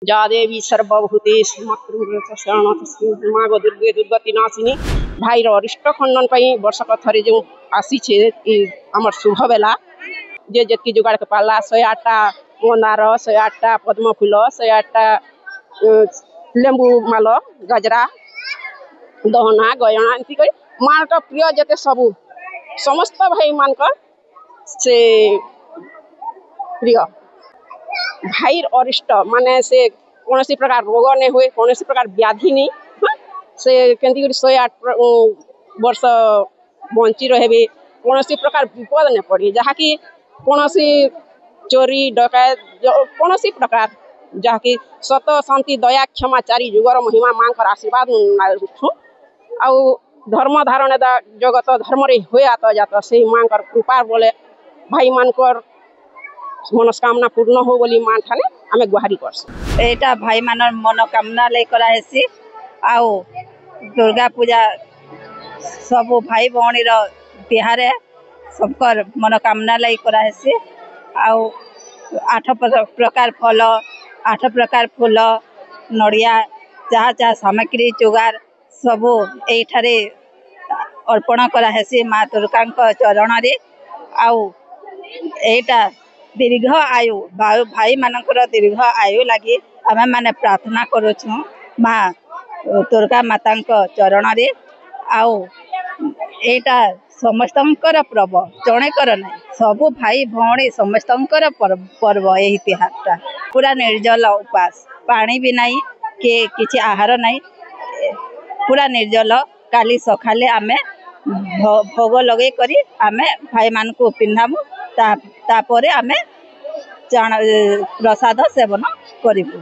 जा देवी सर्वभूतेषु माँ गो दुर्गे दुर्गति नाशिनी भाई अरिष्ट खंडन वर्षक थरे जो आसी आम शुभ बेला जे जी जुगाड़ के पाला 108टा मंदार 108टा पद्म फूल 108टा लेंबू माल गजरा दहना गयना एमती माँ प्रिय जिते सबू समस्त भाई मान से प्रिय भाई अरिष्ट माने से कौन प्रकार रोग नहीं हुए कौन प्रकार व्याधि नहीं से केंती 108 वर्ष बंची रहे कौन प्रकार विपद नहीं पड़े जहाँकि कौन चोरी डकैत कौन प्रकार जहाँकि सत शांति दया क्षमा चारि जुगर महिमा माँ का आशीर्वाद आउ धर्म धारण जगत धर्म हुए आत जात से माँ कृपा बोले भाई मानकर मनस्कामना पूर्ण हो बोली माँ ठाने आम गुहारी करसु एटा भाई मान मनोकामना ले कराहेसी आउ दुर्गा पूजा सब भाई भौणी तिहार सबकर मनोकामना ले कराहेसी आउ 8 प्रकार फल 8 प्रकार फूल नड़िया जहाँ जहाँ सामग्री जोगार सबू एठारे अर्पण कराहेसी माँ दुर्गा चरण रे आउ एटा दीर्घ आयु भाई मानकर दीर्घ आयु लगी आम मैंने प्रार्थना करुँ माँ दुर्गा माता चरण रे आउ एटा समस्तंकर पर्व जणेकर ना सबू भाई भौणी समस्तंकर पर्व यही तिहारटा पूरा निर्जल उपास पानी भी नहीं कि आहार नहीं पूरा निर्जल काली सकाले आमे भोग लगे करी आमे भाई मान को पिंधामु तापरे आमे प्रसाद सेवन करिबु।